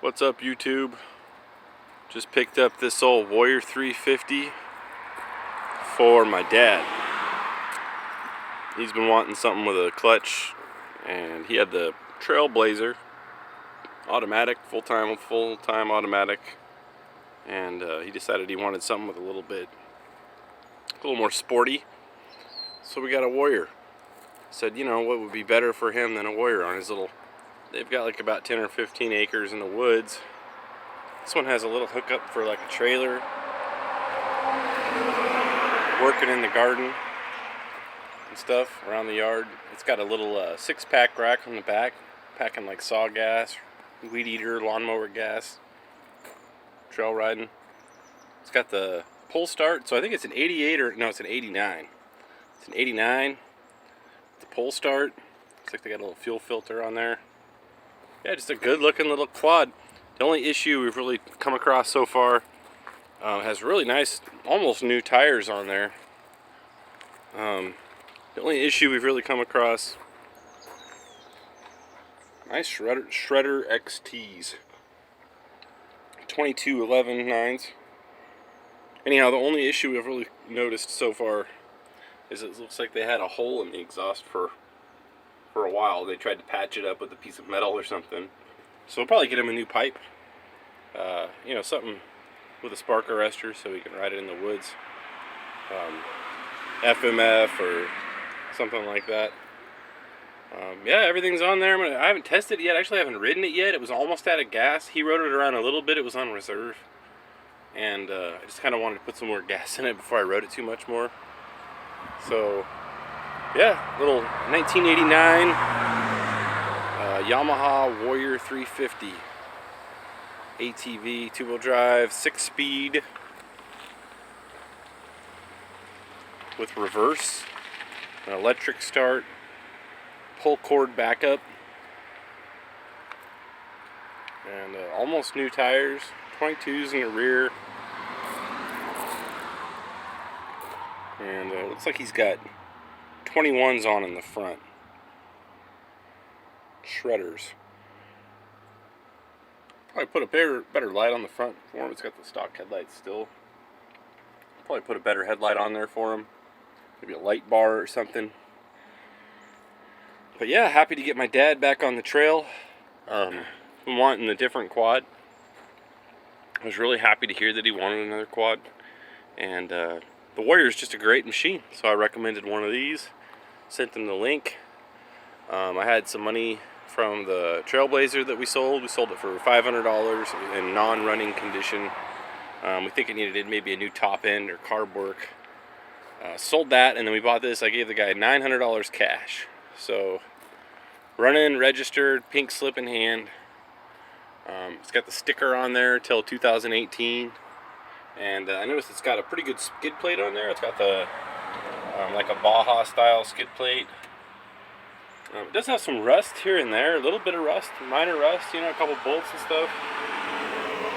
What's up, YouTube? Just picked up this old Warrior 350 for my dad. He's been wanting something with a clutch, and he had the Trailblazer automatic, full-time automatic, and he decided he wanted something with a little more sporty. So we got a Warrior. Said, you know, what would be better for him than a Warrior on his little... They've got like about 10 or 15 acres in the woods. This one has a little hookup for like a trailer. Working in the garden and stuff around the yard. It's got a little 6-pack rack on the back, packing like saw gas, weed eater, lawnmower gas, trail riding. It's got the pull start, so I think it's an 88 or no, it's an 89. It's an 89. The pull start. Looks like they got a little fuel filter on there. Yeah, just a good looking little quad. The only issue we've really come across so far has really nice, almost new tires on there. The only issue we've really come across, nice shredder XTs, 2211 9s. Anyhow, the only issue we've really noticed so far is it looks like they had a hole in the exhaust for a while. They tried to patch it up with a piece of metal or something. So we'll probably get him a new pipe. You know, something with a spark arrestor so he can ride it in the woods. FMF or something like that. Yeah, everything's on there. I haven't tested it yet. Actually, I haven't ridden it yet. It was almost out of gas. He rode it around a little bit. It was on reserve. And I just kind of wanted to put some more gas in it before I rode it too much more. So... yeah, little 1989 Yamaha Warrior 350 ATV, 2-wheel drive, 6-speed with reverse, an electric start, pull cord backup, and almost new tires, 22s in the rear, and looks like he's got 21s on in the front. Shredders. Probably put a better light on the front for him. It's got the stock headlights still. Probably put a better headlight on there for him. Maybe a light bar or something. But yeah, happy to get my dad back on the trail. Been wanting a different quad. I was really happy to hear that he wanted another quad. And the Warrior is just a great machine. So I recommended one of these. Sent them the link. I had some money from the Trailblazer that we sold. We sold it for $500 in non-running condition. We think it needed maybe a new top end or carb work. Sold that, and then we bought this. I gave the guy $900 cash. So, running, registered, pink slip in hand. It's got the sticker on there till 2018. And I noticed it's got a pretty good skid plate on there. It's got the like a Baja style skid plate. It does have some rust here and there, a little bit of rust, minor rust, you know, a couple bolts and stuff.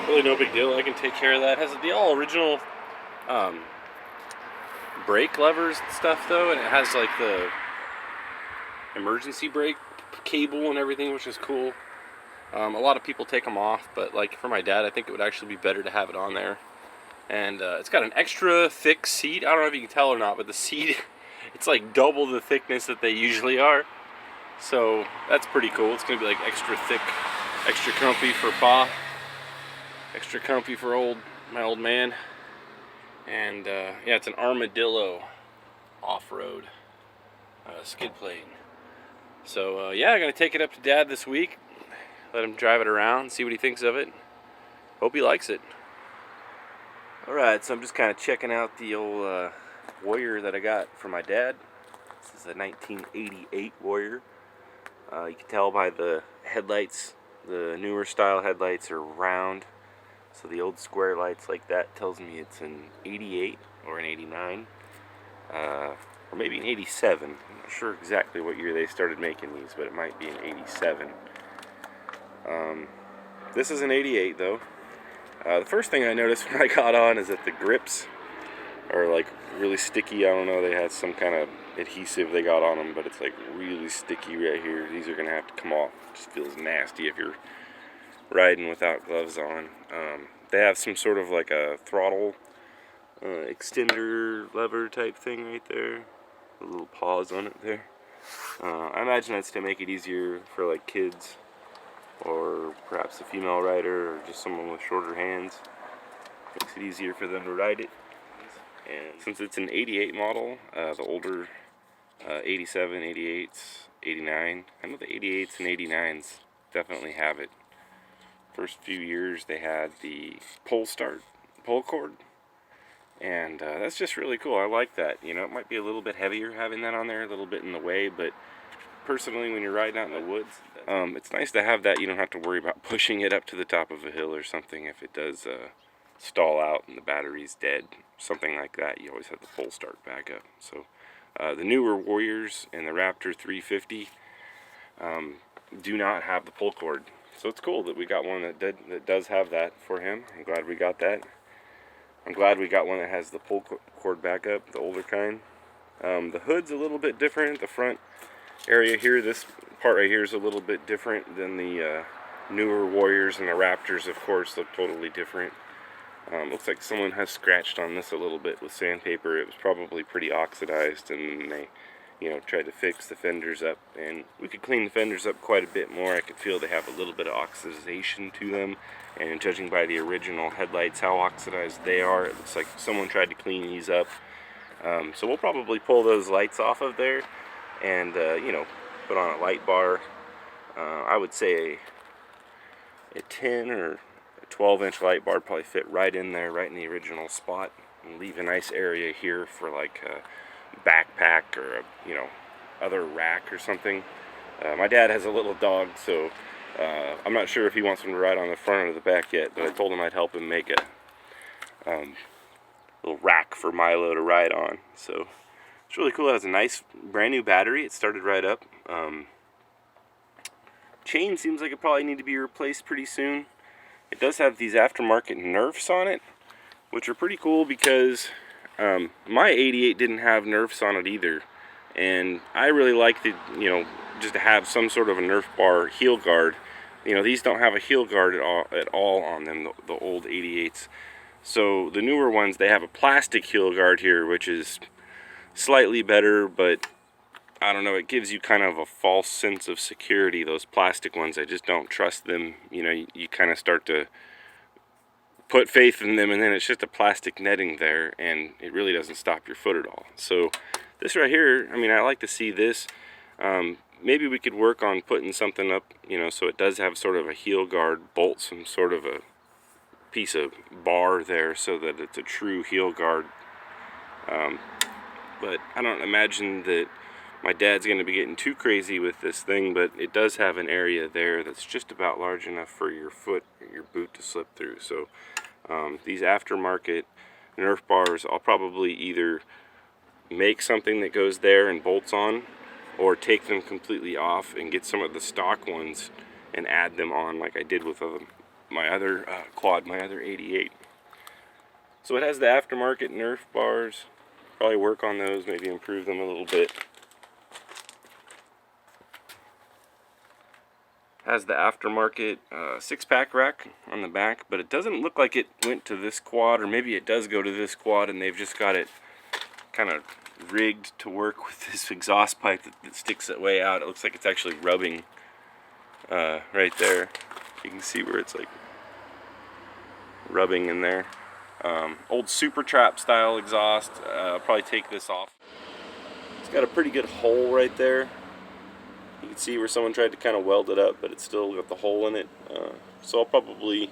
Really no big deal, I can take care of that. It has the all original brake levers and stuff though, and it has like the emergency brake cable and everything, which is cool. A lot of people take them off, but like for my dad, I think it would actually be better to have it on there. And it's got an extra thick seat. I don't know if you can tell or not, but the seat, it's like double the thickness that they usually are. So that's pretty cool. It's going to be like extra thick, extra comfy for Pa, extra comfy for my old man. And yeah, it's an Armadillo off-road skid plate. So yeah, I'm going to take it up to Dad this week. Let him drive it around, see what he thinks of it. Hope he likes it. Alright, so I'm just kind of checking out the old Warrior that I got for my dad. This is a 1988 Warrior. You can tell by the headlights, the newer style headlights are round. So the old square lights like that tells me it's an 88 or an 89. Or maybe an 87. I'm not sure exactly what year they started making these, but it might be an 87. This is an 88 though. The first thing I noticed when I got on is that the grips are like really sticky. I don't know, they had some kind of adhesive they got on them, but it's like really sticky right here. These are gonna have to come off. It just feels nasty if you're riding without gloves on. They have some sort of like a throttle extender lever type thing right there. A little pause on it there. I imagine that's to make it easier for like kids, or perhaps a female rider, or just someone with shorter hands. Makes it easier for them to ride it. And since it's an 88 model, the older 87, 88s, 89, I know the 88s and 89s definitely have it. First few years they had the pull cord, and that's just really cool. I like that. You know, it might be a little bit heavier having that on there, a little bit in the way, but personally, when you're riding out in the woods, it's nice to have that. You don't have to worry about pushing it up to the top of a hill or something if it does stall out and the battery's dead, something like that. You always have the pull start back up. So the newer Warriors and the Raptor 350 do not have the pull cord. So it's cool that we got one that does have that for him. I'm glad we got that. I'm glad we got one that has the pull cord backup, the older kind. The hood's a little bit different. The front area here, this part right here, is a little bit different than the newer Warriors, and the Raptors, of course, look totally different. Looks like someone has scratched on this a little bit with sandpaper. It was probably pretty oxidized, and they, tried to fix the fenders up. And we could clean the fenders up quite a bit more. I could feel they have a little bit of oxidization to them. And judging by the original headlights, how oxidized they are, it looks like someone tried to clean these up. So we'll probably pull those lights off of there, and put on a light bar. I would say a 10 or 12-inch light bar probably fit right in there, right in the original spot, and leave a nice area here for like a backpack or a other rack or something. My dad has a little dog, so I'm not sure if he wants him to ride on the front or the back yet, but I told him I'd help him make a little rack for Milo to ride on. So it's really cool. It has a nice brand new battery. It started right up. Chain seems like it probably need to be replaced pretty soon. It does have these aftermarket Nerfs on it, which are pretty cool because my 88 didn't have Nerfs on it either. And I really like to, just to have some sort of a Nerf bar heel guard. These don't have a heel guard at all on them, the old 88s. So the newer ones, they have a plastic heel guard here, which is slightly better, but I don't know, it gives you kind of a false sense of security. Those plastic ones, I just don't trust them. You kind of start to put faith in them, and then it's just a plastic netting there, and it really doesn't stop your foot at all. So this right here, I like to see this. Maybe we could work on putting something up, so it does have sort of a heel guard, bolt some sort of a piece of bar there so that it's a true heel guard. But I don't imagine that my dad's going to be getting too crazy with this thing, but it does have an area there that's just about large enough for your foot or your boot to slip through. So these aftermarket Nerf bars, I'll probably either make something that goes there and bolts on, or take them completely off and get some of the stock ones and add them on like I did with my other quad, my other 88. So it has the aftermarket Nerf bars. Probably work on those, maybe improve them a little bit. Has the aftermarket 6-pack rack on the back, but it doesn't look like it went to this quad, or maybe it does go to this quad and they've just got it kind of rigged to work with this exhaust pipe that sticks that way out. It looks like it's actually rubbing right there. You can see where it's like rubbing in there. Old Super Trap style exhaust. I'll probably take this off. It's got a pretty good hole right there. You can see where someone tried to kind of weld it up, but it's still got the hole in it. So I'll probably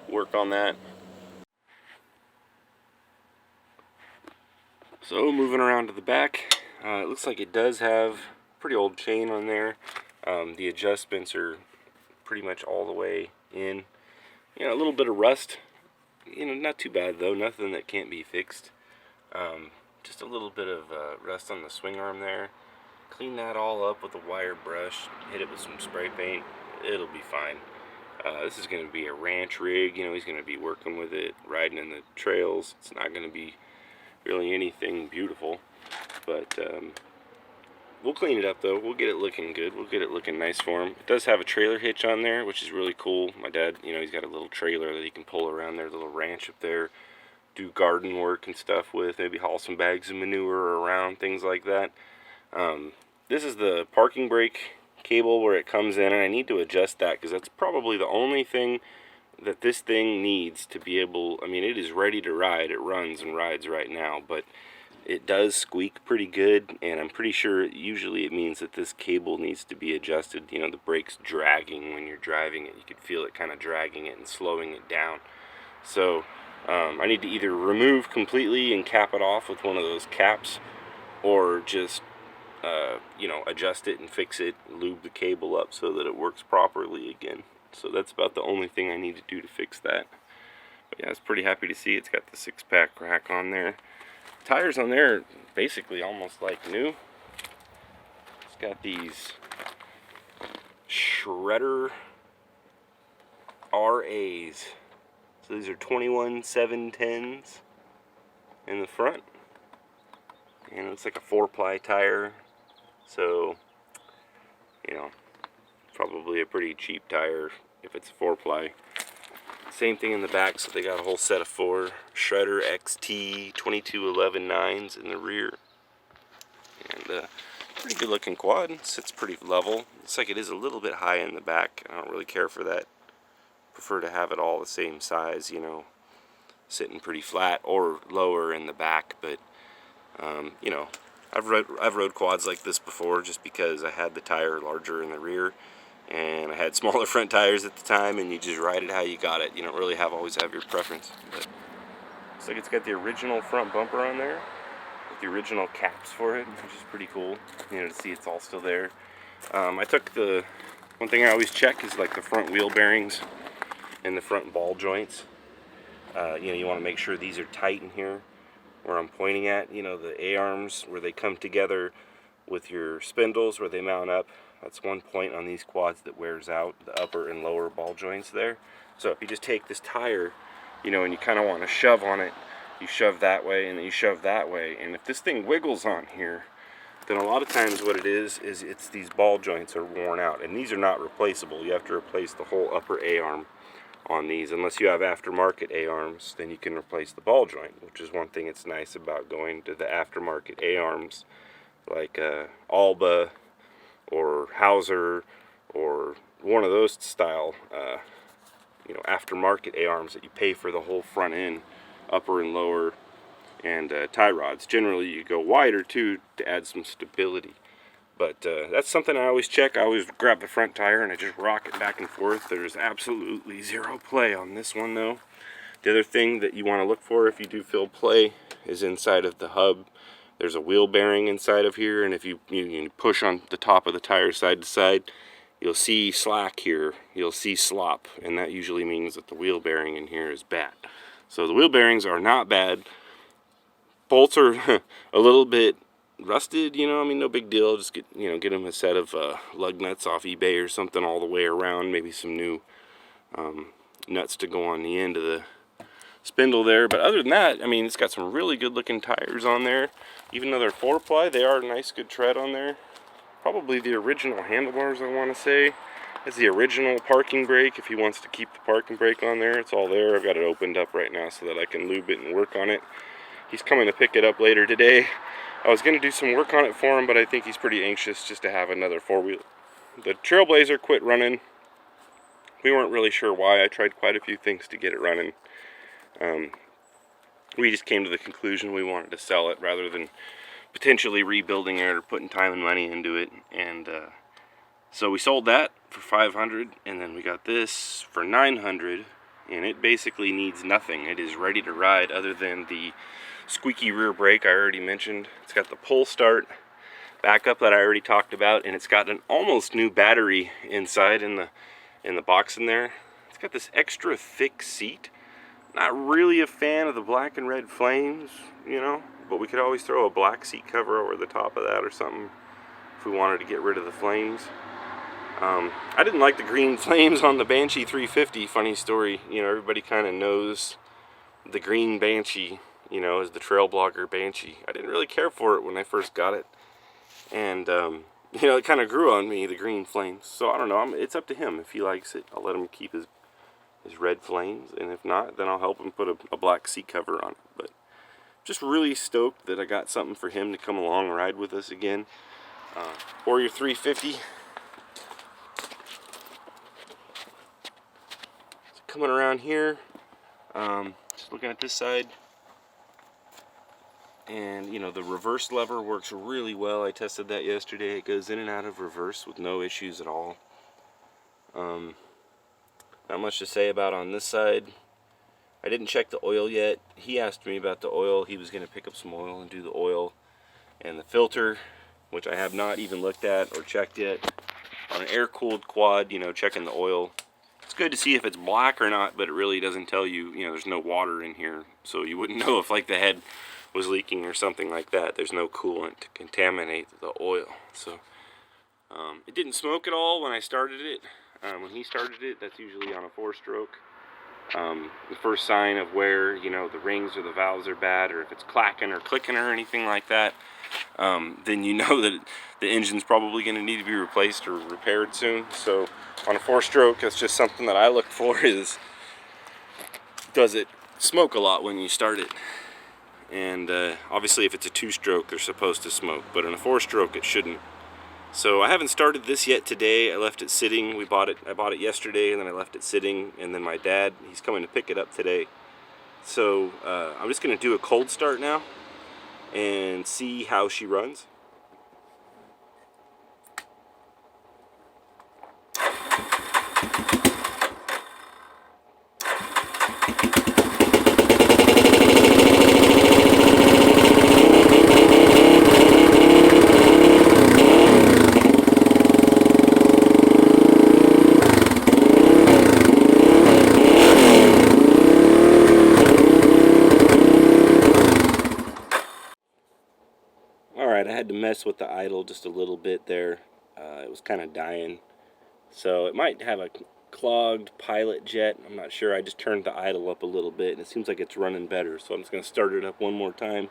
work on that. So moving around to the back, it looks like it does have a pretty old chain on there. The adjustments are pretty much all the way in. A little bit of rust. Not too bad though, nothing that can't be fixed. Just a little bit of rust on the swing arm there. Clean that all up with a wire brush, hit it with some spray paint, it'll be fine. This is going to be a ranch rig, he's going to be working with it, riding in the trails. It's not going to be really anything beautiful, but we'll clean it up though. We'll get it looking good. We'll get it looking nice for him. It does have a trailer hitch on there, which is really cool. My dad, you know, he's got a little trailer that he can pull around there, a little ranch up there, do garden work and stuff with, maybe haul some bags of manure around, things like that. This is the parking brake cable where it comes in, and I need to adjust that because that's probably the only thing that this thing needs to be able, I mean, it is ready to ride. It runs and rides right now, but it does squeak pretty good, and I'm pretty sure usually it means that this cable needs to be adjusted. You know, the brake's dragging when you're driving it. You could feel it kind of dragging it and slowing it down. So I need to either remove completely and cap it off with one of those caps, or just you know, adjust it and fix it, lube the cable up so that it works properly again. So that's about the only thing I need to do to fix that. But yeah, I was pretty happy to see it's got the 6-pack rack on there. Tires on there are basically almost like new. It's got these Shredder RAs. So these are 21/710s in the front. And it's like a 4-ply tire. So, you know, probably a pretty cheap tire if it's a 4-ply. Same thing in the back, so they got a whole set of 4 Shredder XT 2211 9s in the rear. And pretty good looking quad. Sits pretty level. Looks like it is a little bit high in the back. I don't really care for that. Prefer to have it all the same size, you know, sitting pretty flat or lower in the back. But you know, I've rode quads like this before just because I had the tire larger in the rear. And I had smaller front tires at the time, and you just ride it how you got it. You don't really always have your preference. But looks like it's got the original front bumper on there with the original caps for it, which is pretty cool. You know, to see it's all still there. I took the one thing I always check is like the front wheel bearings and the front ball joints. You know, you want to make sure these are tight in here where I'm pointing at. You know, the A-arms where they come together with your spindles where they mount up. That's one point on these quads that wears out, the upper and lower ball joints there. So if you just take this tire, you know, and you kind of want to shove on it, you shove that way and then you shove that way. And if this thing wiggles on here, then a lot of times what it is it's these ball joints are worn out. And these are not replaceable. You have to replace the whole upper A-arm on these. Unless you have aftermarket A-arms, then you can replace the ball joint, which is one thing that's nice about going to the aftermarket A-arms, like Alba, or Hauser, or one of those style, you know, aftermarket A-arms that you pay for the whole front end, upper and lower, and tie rods. Generally, you go wider too to add some stability. But that's something I always check. I always grab the front tire and I just rock it back and forth. There's absolutely zero play on this one though. The other thing that you want to look for if you do feel play is inside of the hub. There's a wheel bearing inside of here, and if you push on the top of the tire side to side, you'll see slack here, you'll see slop, and that usually means that the wheel bearing in here is bad. So the wheel bearings are not bad. Bolts are a little bit rusted, you know, I mean, no big deal. Just get them a set of lug nuts off eBay or something all the way around, maybe some new nuts to go on the end of the spindle there. But other than that, I mean, it's got some really good looking tires on there. Even though they're 4-ply, they are a nice good tread on there. Probably the original handlebars, I want to say. It's the original parking brake. If he wants to keep the parking brake on there, it's all there. I've got it opened up right now so that I can lube it and work on it. He's coming to pick it up later today. I was going to do some work on it for him, but I think he's pretty anxious just to have another 4-wheel. The Trailblazer quit running. We weren't really sure why. I tried quite a few things to get it running. We just came to the conclusion we wanted to sell it rather than potentially rebuilding it or putting time and money into it. And so we sold that for $500, and then we got this for $900, and it basically needs nothing. It is ready to ride other than the squeaky rear brake I already mentioned. It's got the pull start backup that I already talked about, and it's got an almost new battery inside in the box in there. It's got this extra thick seat. Not really a fan of the black and red flames, you know, but we could always throw a black seat cover over the top of that or something if we wanted to get rid of the flames. I didn't like the green flames on the Banshee 350. Funny story, you know, everybody kind of knows the green Banshee, you know, as the trail blogger Banshee. I didn't really care for it when I first got it. and you know, it kind of grew on me, the green flames. So I don't know, it's up to him. If he likes it, I'll let him keep his red flames, and if not, then I'll help him put a black seat cover on it. But just really stoked that I got something for him to come along and ride with us again. Warrior 350. So coming around here, just looking at this side, and you know, the reverse lever works really well. I tested that yesterday. It goes in and out of reverse with no issues at all. Not much to say about on this side. I didn't check the oil yet. He asked me about the oil. He was going to pick up some oil and do the oil and the filter, which I have not even looked at or checked yet. On an air-cooled quad, you know, checking the oil, it's good to see if it's black or not, but it really doesn't tell you, you know, there's no water in here, so you wouldn't know if like the head was leaking or something like that. There's no coolant to contaminate the oil. So it didn't smoke at all when I started it. When he started it, that's usually on a 4-stroke. The first sign of where, you know, the rings or the valves are bad, or if it's clacking or clicking or anything like that, then you know that the engine's probably going to need to be replaced or repaired soon. So on a 4-stroke, that's just something that I look for, is does it smoke a lot when you start it? And obviously if it's a 2-stroke, they're supposed to smoke, but in a 4-stroke it shouldn't. So I haven't started this yet today. I left it sitting. I bought it yesterday, and then I left it sitting, and then my dad, he's coming to pick it up today. So I'm just going to do a cold start now and see how she runs. Alright, I had to mess with the idle just a little bit there. It was kind of dying. So it might have a clogged pilot jet. I'm not sure. I just turned the idle up a little bit, and it seems like it's running better. So I'm just going to start it up one more time.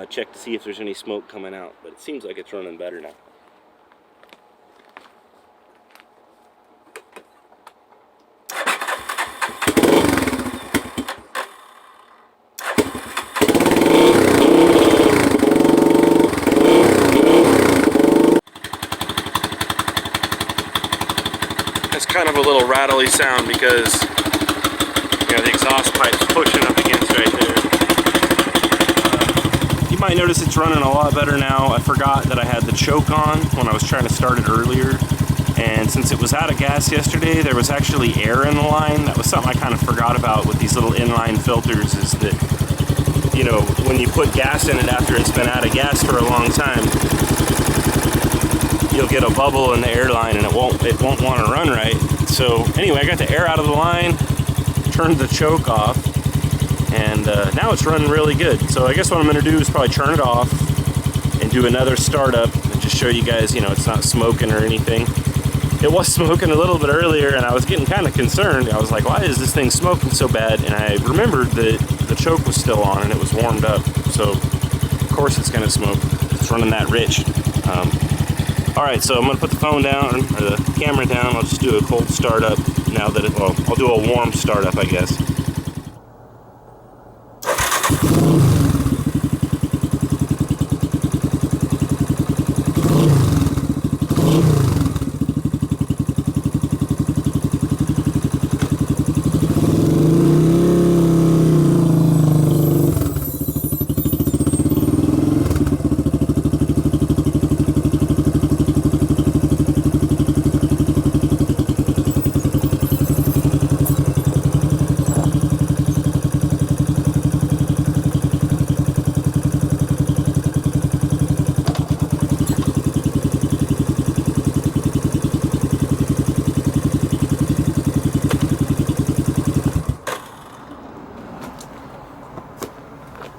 Check to see if there's any smoke coming out. But it seems like it's running better now. It's kind of a little rattly sound because, you know, the exhaust pipe's pushing up against right there. You might notice it's running a lot better now. I forgot that I had the choke on when I was trying to start it earlier, and since it was out of gas yesterday, there was actually air in the line. That was something I kind of forgot about with these little inline filters, is that, you know, when you put gas in it after it's been out of gas for a long time, you'll get a bubble in the airline and it won't want to run right. So anyway, I got the air out of the line, turned the choke off, and now it's running really good. So I guess what I'm going to do is probably turn it off and do another startup and just show you guys, you know, it's not smoking or anything. It was smoking a little bit earlier, and I was getting kind of concerned. I was like, why is this thing smoking so bad? And I remembered that the choke was still on and it was warmed up. So of course it's going to smoke. It's running that rich. Alright, so I'm going to put the phone down, or the camera down. I'll just do a cold startup now that well, I'll do a warm startup, I guess.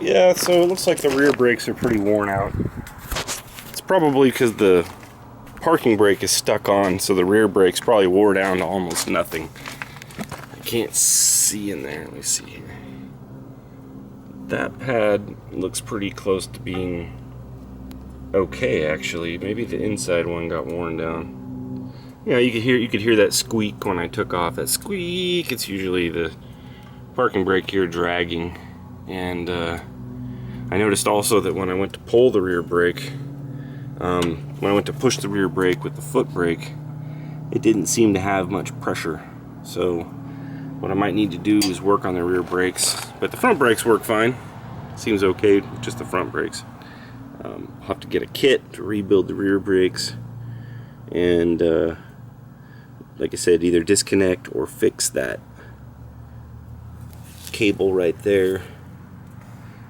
Yeah, so it looks like the rear brakes are pretty worn out. It's probably because the parking brake is stuck on, so the rear brakes probably wore down to almost nothing. I can't see in there. Let me see here. That pad looks pretty close to being okay, actually. Maybe the inside one got worn down. Yeah, you could hear that squeak when I took off. That squeak, it's usually the parking brake here dragging. And I noticed also that when I went to pull the rear brake, when I went to push the rear brake with the foot brake, it didn't seem to have much pressure. So what I might need to do is work on the rear brakes, but the front brakes work fine. Seems okay with just the front brakes. I'll have to get a kit to rebuild the rear brakes, and like I said, either disconnect or fix that cable right there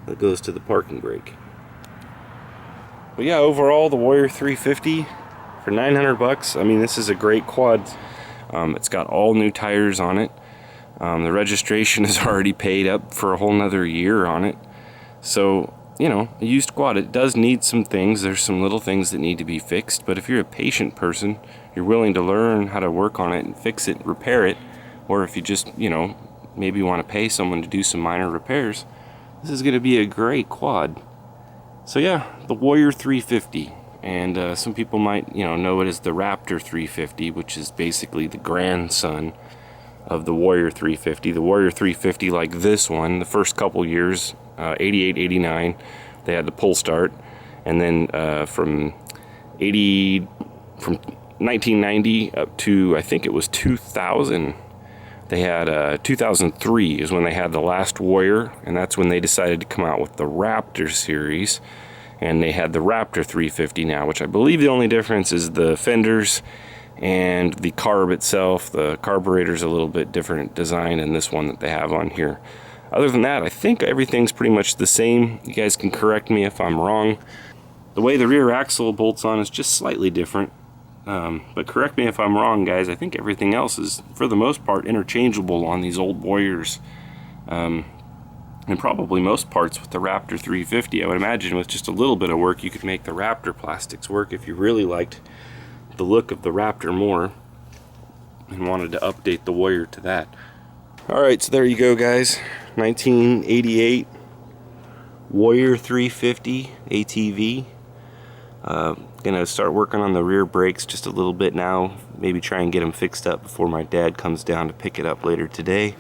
that goes to the parking brake. But yeah, overall, the Warrior 350 for 900 bucks. I mean, this is a great quad. It's got all new tires on it. The registration is already paid up for a whole nother year on it. So, you know, a used quad, it does need some things. There's some little things that need to be fixed, but if you're a patient person, you're willing to learn how to work on it and fix it, repair it, or if you just, you know, maybe want to pay someone to do some minor repairs, this is going to be a great quad. So yeah, the Warrior 350, and some people might, you know it as the Raptor 350, which is basically the grandson of the Warrior 350. The Warrior 350, like this one, the first couple years, 88, 89, they had the pull start, and then from 1990 up to, I think it was 2000, they had 2003 is when they had the last Warrior, and that's when they decided to come out with the Raptor series, and they had the Raptor 350 now, which I believe the only difference is the fenders and the carb itself. The carburetor's a little bit different design in this one that they have on here. Other than that, I think everything's pretty much the same. You guys can correct me if I'm wrong. The way the rear axle bolts on is just slightly different. But correct me if I'm wrong, guys. I think everything else is, for the most part, interchangeable on these old Warriors. And probably most parts with the Raptor 350. I would imagine with just a little bit of work, you could make the Raptor plastics work if you really liked the look of the Raptor more and wanted to update the Warrior to that. Alright, so there you go, guys. 1988 Warrior 350 ATV. Gonna start working on the rear brakes just a little bit now. Maybe try and get them fixed up before my dad comes down to pick it up later today.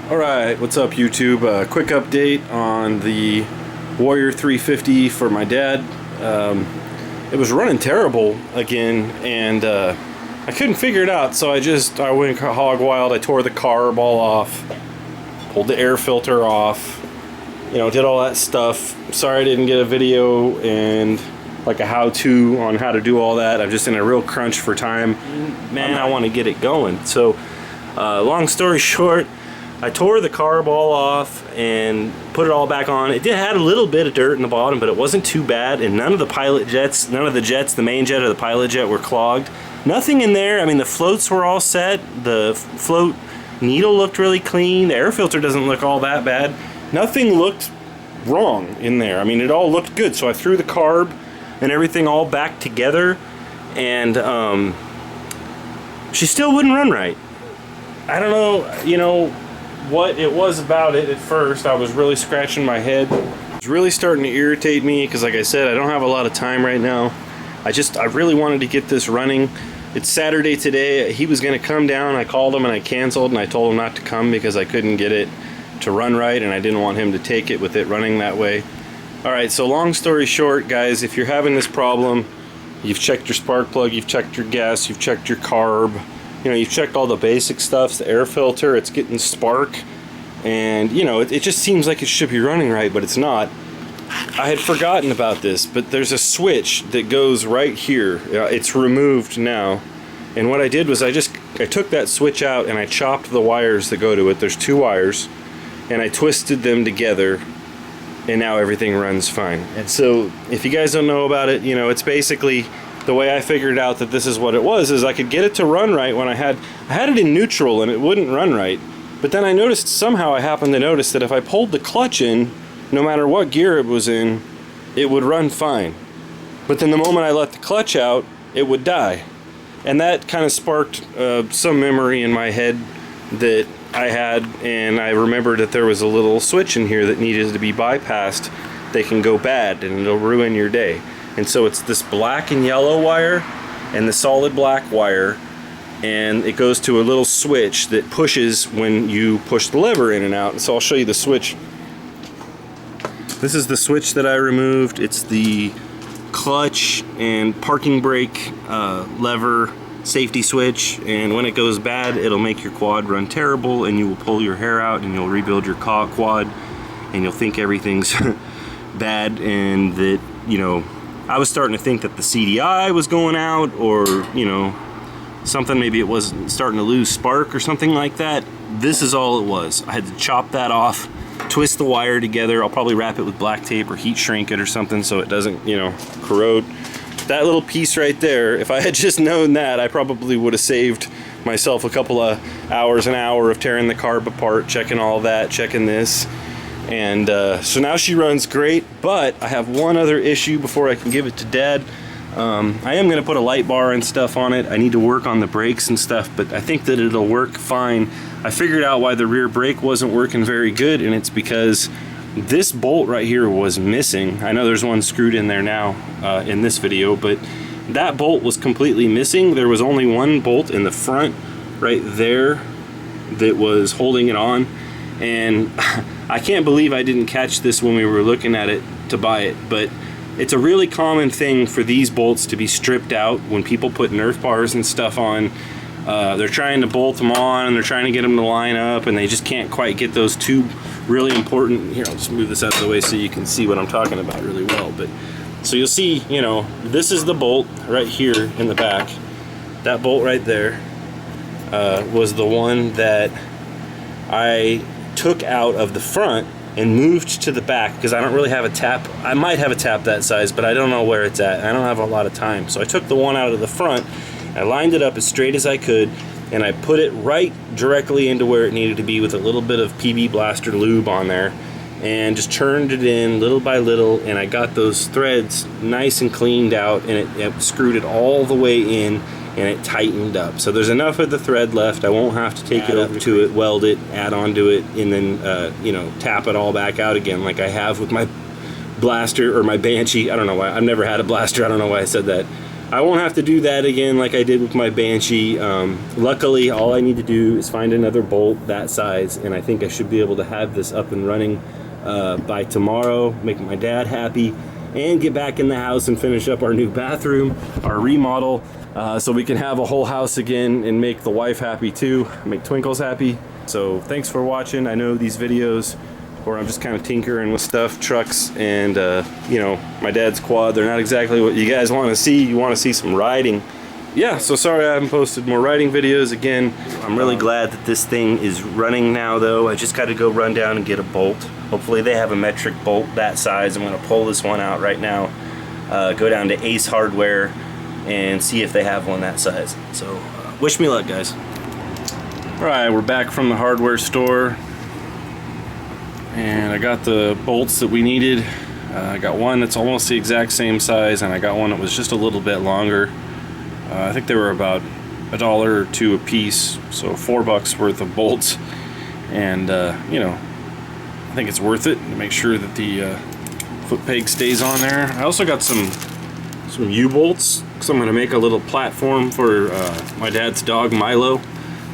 Alright, what's up, YouTube? Quick update on the Warrior 350 for my dad. It was running terrible again, and I couldn't figure it out, so I went hog wild. I tore the carb all off, pulled the air filter off, you know, did all that stuff. Sorry I didn't get a video and like a how-to on how to do all that. I'm just in a real crunch for time. Man, I want to get it going. So, long story short, I tore the carb all off and put it all back on. It had a little bit of dirt in the bottom, but it wasn't too bad, and none of the pilot jets, none of the jets, the main jet or the pilot jet, were clogged. Nothing in there. I mean, the floats were all set. The float needle looked really clean. The air filter doesn't look all that bad. Nothing looked wrong in there. I mean, it all looked good. So I threw the carb and everything all back together, and she still wouldn't run right. I don't know, you know, what it was about it at first. I was really scratching my head. It was really starting to irritate me because, like I said, I don't have a lot of time right now. I really wanted to get this running. It's Saturday today. He was going to come down. I called him and I canceled, and I told him not to come because I couldn't get it to run right, and I didn't want him to take it with it running that way. Alright, so long story short, guys, if you're having this problem, you've checked your spark plug, you've checked your gas, you've checked your carb, you know, you've checked all the basic stuff, the air filter, it's getting spark, and, you know, it just seems like it should be running right, but it's not. I had forgotten about this, but there's a switch that goes right here. It's removed now, and what I did was I took that switch out and I chopped the wires that go to it. There's 2 wires, and I twisted them together, and now everything runs fine. And so if you guys don't know about it, you know, it's basically the way I figured out that this is what it was, is I could get it to run right when I had it in neutral and it wouldn't run right. But then I noticed, somehow I happened to notice that if I pulled the clutch in, no matter what gear it was in, it would run fine. But then the moment I let the clutch out, it would die. And that kind of sparked some memory in my head that I had, and I remembered that there was a little switch in here that needed to be bypassed. They can go bad and it'll ruin your day. And so it's this black and yellow wire and the solid black wire, and it goes to a little switch that pushes when you push the lever in and out. And so I'll show you the switch. This is the switch that I removed. It's the clutch and parking brake lever safety switch, and when it goes bad, it'll make your quad run terrible, and you will pull your hair out, and you'll rebuild your quad, and you'll think everything's bad, and that, you know, I was starting to think that the CDI was going out, or, you know, something, maybe it was starting to lose spark or something like that. This is all it was. I had to chop that off, twist the wire together. I'll probably wrap it with black tape or heat shrink it or something so it doesn't, you know, corrode. That little piece right there, if I had just known that, I probably would have saved myself a couple of hours, an hour of tearing the carb apart, checking all that, checking this. And so now she runs great, but I have one other issue before I can give it to Dad. I am going to put a light bar and stuff on it. I need to work on the brakes and stuff, but I think that it'll work fine. I figured out why the rear brake wasn't working very good, and it's because this bolt right here was missing. I know there's one screwed in there now in this video, but that bolt was completely missing. There was only one bolt in the front right there that was holding it on, and I can't believe I didn't catch this when we were looking at it to buy it, but it's a really common thing for these bolts to be stripped out when people put Nerf bars and stuff on. They're trying to bolt them on, and they're trying to get them to line up, and they just can't quite get those two really important. Here, I'll just move this out of the way so you can see what I'm talking about really well. But so you'll see, you know, this is the bolt right here in the back. That bolt right there was the one that I took out of the front and moved to the back because I don't really have a tap. I might have a tap that size, but I don't know where it's at. I don't have a lot of time. So I took the one out of the front, I lined it up as straight as I could, and I put it right directly into where it needed to be with a little bit of PB Blaster lube on there, and just turned it in little by little, and I got those threads nice and cleaned out, and it screwed it all the way in, and it tightened up. So there's enough of the thread left. I won't have to take it up to it, weld it, add onto it, and then you know, tap it all back out again like I have with my Blaster or my Banshee. I don't know why. I've never had a Blaster. I don't know why I said that. I won't have to do that again like I did with my Banshee. Luckily, all I need to do is find another bolt that size, and I think I should be able to have this up and running by tomorrow, make my dad happy, and get back in the house and finish up our new bathroom, our remodel, so we can have a whole house again and make the wife happy too, make Twinkles happy. So thanks for watching. I know these videos where I'm just kind of tinkering with stuff, trucks, and you know, my dad's quad, they're not exactly what you guys want to see. You want to see some riding. Yeah, so sorry I haven't posted more riding videos again. I'm really glad that this thing is running now though. I just got to go run down and get a bolt. Hopefully they have a metric bolt that size. I'm going to pull this one out right now, go down to Ace Hardware and see if they have one that size. So wish me luck, guys. Alright, we're back from the hardware store, and I got the bolts that we needed. I got one that's almost the exact same size, and I got one that was just a little bit longer. I think they were about $1 or $2 a piece, so $4 worth of bolts. And you know, I think it's worth it to make sure that the foot peg stays on there. I also got some U-bolts, because I'm going to make a little platform for my dad's dog Milo,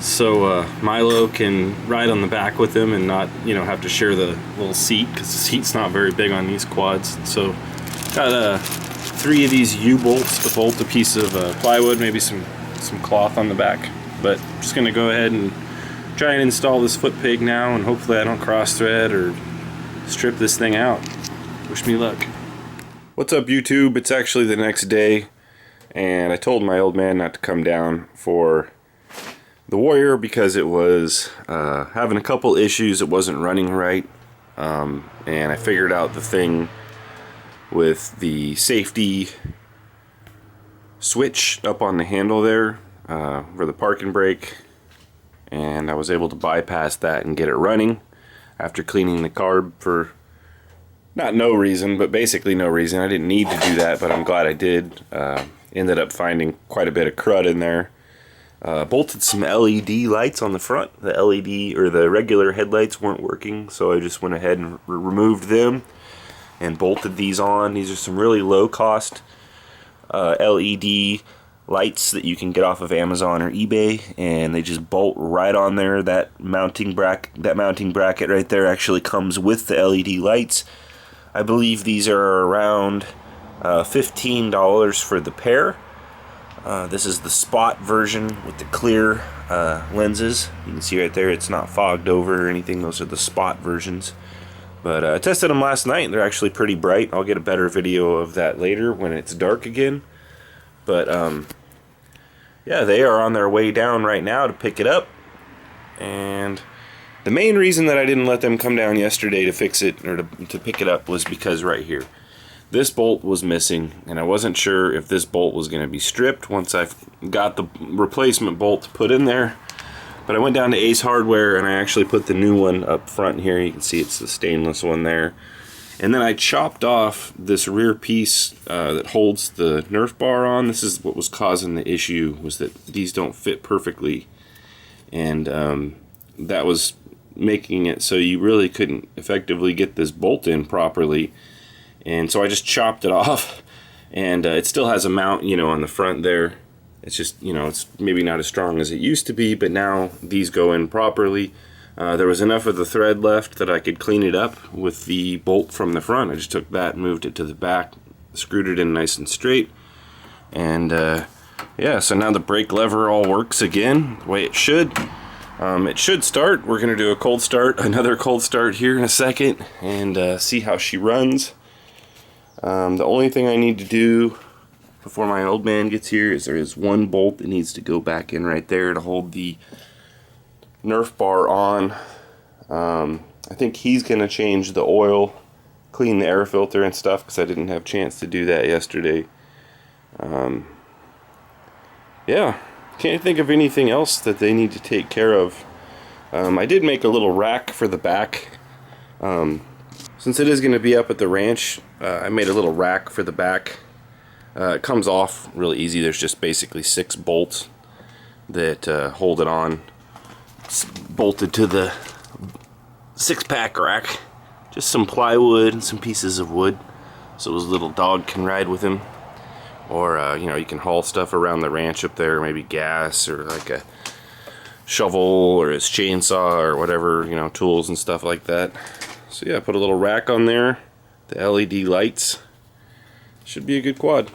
so Milo can ride on the back with him and not, you know, have to share the little seat, because the seat's not very big on these quads. So got 3 of these U-bolts to bolt a piece of plywood, maybe some cloth on the back. But I'm just going to go ahead and try and install this foot peg now, and hopefully I don't cross thread or strip this thing out. Wish me luck. What's up, YouTube? It's actually the next day, and I told my old man not to come down for the Warrior because it was having a couple issues. It wasn't running right, and I figured out the thing with the safety switch up on the handle there for the parking brake, and I was able to bypass that and get it running after cleaning the carb for no reason, but basically no reason. I didn't need to do that, but I'm glad I did. Ended up finding quite a bit of crud in there. Bolted some LED lights on the front. The LED or the regular headlights weren't working, so I just went ahead and removed them. and bolted these on. These are some really low cost LED lights that you can get off of Amazon or eBay, and they just bolt right on there. That mounting bracket right there actually comes with the LED lights. I believe these are around $15 for the pair. This is the spot version with the clear lenses. You can see right there it's not fogged over or anything. Those are the spot versions. But I tested them last night and they're actually pretty bright. I'll get a better video of that later when it's dark again. But yeah, they are on their way down right now to pick it up. And the main reason that I didn't let them come down yesterday to fix it or to pick it up was because right here, this bolt was missing, and I wasn't sure if this bolt was going to be stripped once I got the replacement bolt put in there. But I went down to Ace Hardware and I actually put the new one up front here. You can see it's the stainless one there. And then I chopped off this rear piece that holds the Nerf bar on. This is what was causing the issue, was that these don't fit perfectly. And that was making it so you really couldn't effectively get this bolt in properly. And so I just chopped it off. And it still has a mount, you know, on the front there. It's just, you know, it's maybe not as strong as it used to be, but now these go in properly. There was enough of the thread left that I could clean it up with the bolt from the front. I just took that, moved it to the back, screwed it in nice and straight. And yeah, so now the brake lever all works again the way it should. It should start. We're going to do a cold start, another cold start here in a second, and see how she runs. The only thing I need to do before my old man gets here is there is one bolt that needs to go back in right there to hold the Nerf bar on. I think he's going to change the oil, clean the air filter and stuff, because I didn't have a chance to do that yesterday. Yeah, can't think of anything else that they need to take care of. I did make a little rack for the back. Since it is going to be up at the ranch, I made a little rack for the back. It comes off really easy. There's just basically 6 bolts that hold it on. It's bolted to the 6-pack rack. Just some plywood and some pieces of wood so his little dog can ride with him. Or, you know, you can haul stuff around the ranch up there, maybe gas or like a shovel or his chainsaw or whatever, you know, tools and stuff like that. So yeah, put a little rack on there, the LED lights. Should be a good quad.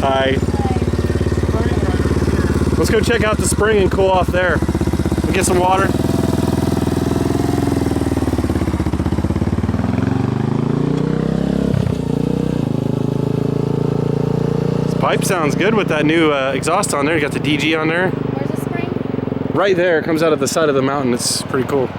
Hi. Let's go check out the spring and cool off there. We'll get some water. It's pipe sounds good with that new exhaust on there. You got the DG on there. Where's the spring? Right there. It comes out of the side of the mountain. It's pretty cool.